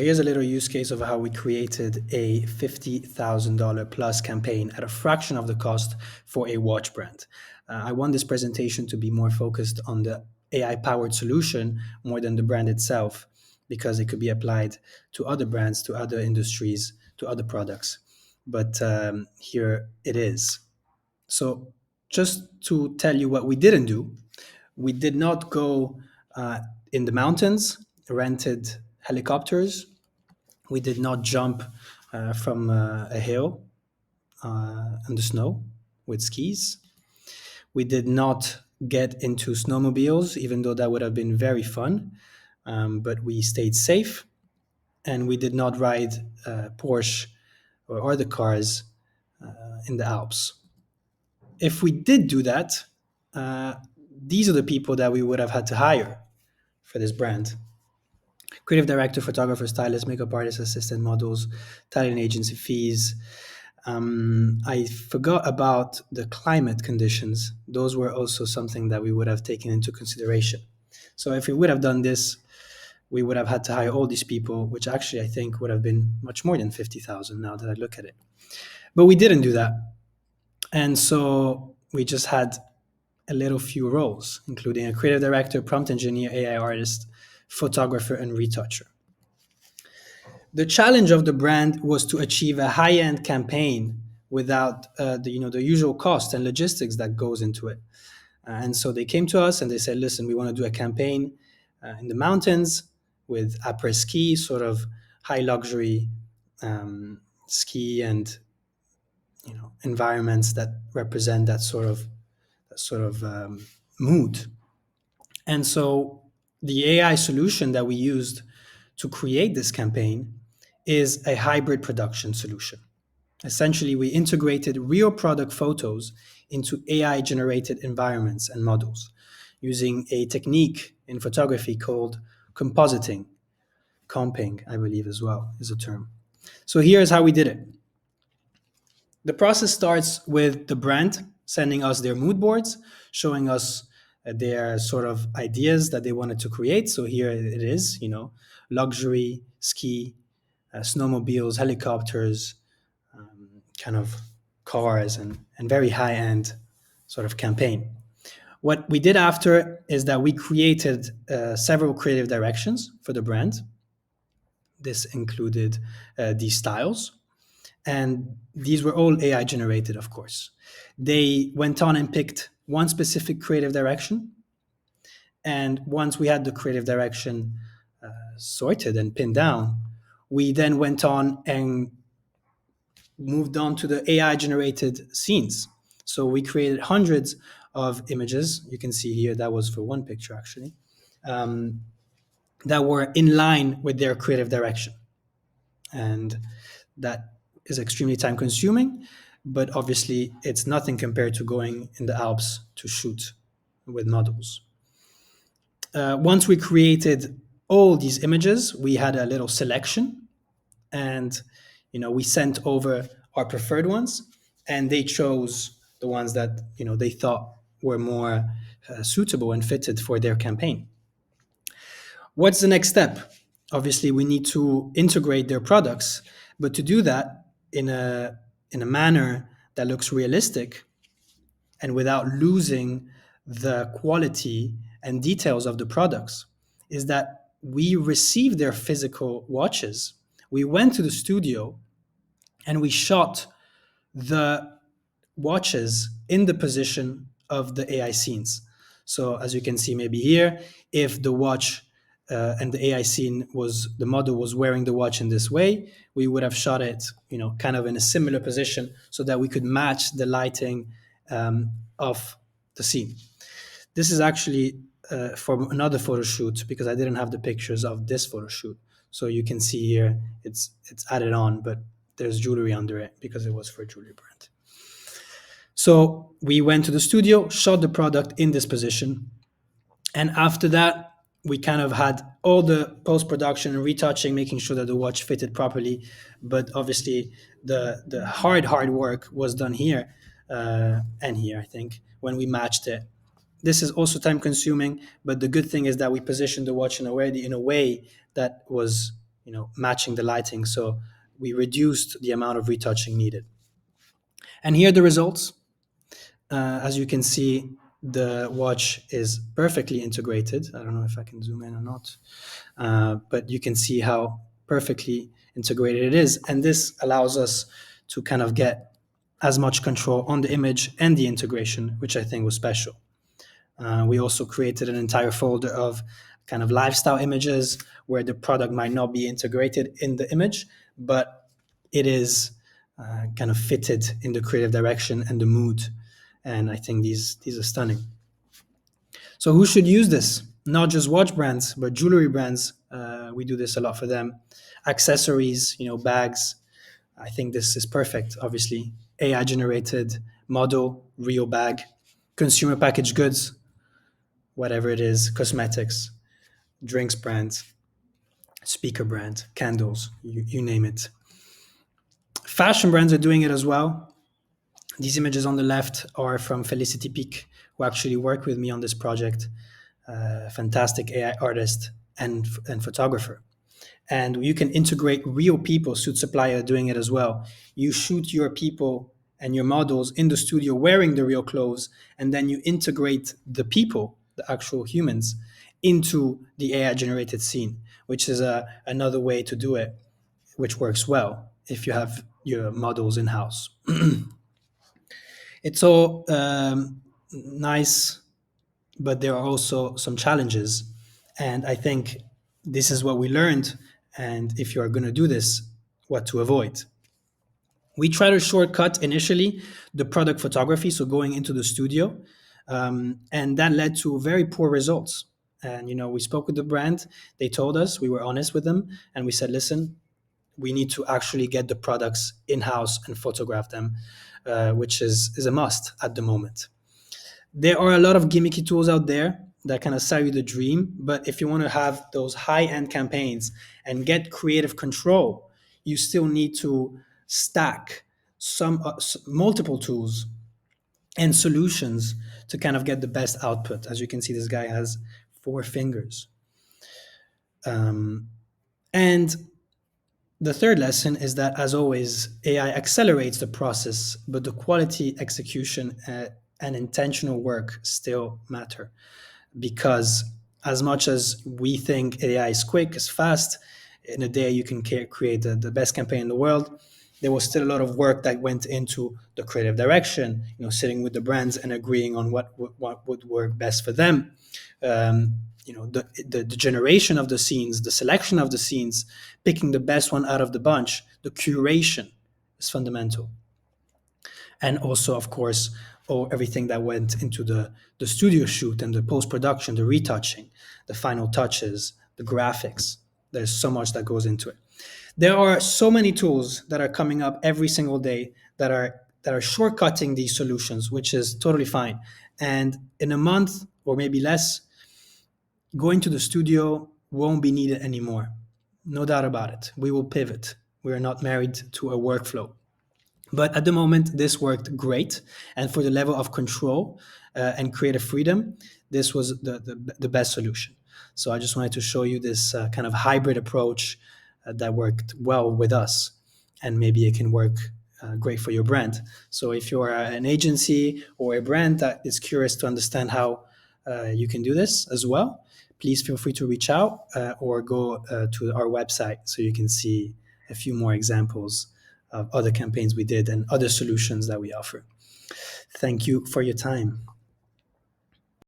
Here's a little use case of how we created a $50,000 plus campaign at a fraction of the cost for a watch brand. I want this presentation to be more focused on the AI powered solution more than the brand itself, because it could be applied to other brands, to other industries, to other products. But here it is. So, just to tell you what we didn't do, we did not go in the mountains, rented helicopters. We did not jump from a hill in the snow with skis. We did not get into snowmobiles, even though that would have been very fun. But we stayed safe, and we did not ride Porsche or the cars in the Alps. If we did do that, uh, these are the people that we would have had to hire for this brand: creative director, photographer, stylist, makeup artist, assistant, models, talent agency fees. I forgot about the climate conditions. Those were also something that we would have taken into consideration. So if we would have done this, we would have had to hire all these people, which actually I think would have been much more than 50,000 now that I look at it. But we didn't do that. And so we just had a little few roles, including a creative director, prompt engineer, AI artist, photographer, and retoucher. The challenge of the brand was to achieve a high-end campaign without the usual cost and logistics that goes into it. And so they came to us and they said, "Listen, we want to do a campaign in the mountains with après ski, sort of high luxury ski and environments that represent that sort of mood." And so the AI solution that we used to create this campaign is a hybrid production solution. Essentially, we integrated real product photos into AI generated environments and models using a technique in photography called compositing. Comping, I believe, as well, is a term. So here's how we did it. The process starts with the brand sending us their mood boards, showing us their sort of ideas that they wanted to create. So here it is, luxury, ski, snowmobiles, helicopters, kind of cars, and very high end sort of campaign. What we did after is that we created several creative directions for the brand. This included these styles, and these were all AI generated, of course. They went on and picked one specific creative direction. And once we had the creative direction sorted and pinned down, we then went on and moved on to the AI generated scenes. So we created hundreds of images. You can see here that was for one picture, actually, that were in line with their creative direction. And that is extremely time consuming, but obviously it's nothing compared to going in the Alps to shoot with models. Once we created all these images, we had a little selection, and we sent over our preferred ones, and they chose the ones that they thought were more suitable and fitted for their campaign. What's the next step? Obviously, we need to integrate their products, but to do that in a manner that looks realistic and without losing the quality and details of the products, is that we received their physical watches. We went to the studio and we shot the watches in the position of the AI scenes. So as you can see maybe here, if the watch and the AI scene was the model was wearing the watch in this way, we would have shot it, kind of in a similar position so that we could match the lighting of the scene. This is actually for another photo shoot because I didn't have the pictures of this photo shoot. So you can see here it's added on, but there's jewelry under it because it was for a jewelry brand. So we went to the studio, shot the product in this position, and after that, we kind of had all the post-production and retouching, making sure that the watch fitted properly. But obviously, the hard work was done here and here, I think, when we matched it. This is also time-consuming, but the good thing is that we positioned the watch in a way that was, matching the lighting. So we reduced the amount of retouching needed. And here are the results. As you can see, the watch is perfectly integrated. I don't know if I can zoom in or not, but you can see how perfectly integrated it is. And this allows us to kind of get as much control on the image and the integration, which I think was special. We also created an entire folder of kind of lifestyle images where the product might not be integrated in the image, but it is kind of fitted in the creative direction and the mood. And I think these are stunning. So who should use this? Not just watch brands, but jewelry brands. We do this a lot for them. Accessories, bags. I think this is perfect. Obviously, AI generated model, real bag, consumer packaged goods, whatever it is, cosmetics, drinks brands, speaker brand, candles, you name it. Fashion brands are doing it as well. These images on the left are from Felicity Peak, who actually worked with me on this project. Fantastic AI artist and photographer. And you can integrate real people. Suit Supply are doing it as well. You shoot your people and your models in the studio wearing the real clothes, and then you integrate the people, the actual humans, into the AI generated scene, which is another way to do it, which works well if you have your models in house. It's all nice, but there are also some challenges. And I think this is what we learned. And if you are going to do this, what to avoid. We try to shortcut initially the product photography, so going into the studio, and that led to very poor results. And we spoke with the brand. They told us, we were honest with them, and we said, listen, we need to actually get the products in-house and photograph them, which is a must at the moment. There are a lot of gimmicky tools out there that kind of sell you the dream, but if you want to have those high-end campaigns and get creative control, you still need to stack some multiple tools and solutions to kind of get the best output. As you can see, this guy has 4 fingers. And the third lesson is that, as always, AI accelerates the process, but the quality, execution, and intentional work still matter. Because as much as we think AI is quick, is fast, in a day you can create the best campaign in the world, there was still a lot of work that went into the creative direction, sitting with the brands and agreeing on what would work best for them. The generation of the scenes, the selection of the scenes, picking the best one out of the bunch, the curation is fundamental. And also, of course, everything that went into the studio shoot and the post-production, the retouching, the final touches, the graphics. There's so much that goes into it. There are so many tools that are coming up every single day that are shortcutting these solutions, which is totally fine. And in a month or maybe less, going to the studio won't be needed anymore. No doubt about it. We will pivot. We are not married to a workflow. But at the moment, this worked great. And for the level of control and creative freedom, this was the best solution. So I just wanted to show you this kind of hybrid approach that worked well with us. And maybe it can work great for your brand. So if you're an agency or a brand that is curious to understand how you can do this as well, please feel free to reach out or go to our website so you can see a few more examples of other campaigns we did and other solutions that we offer. Thank you for your time.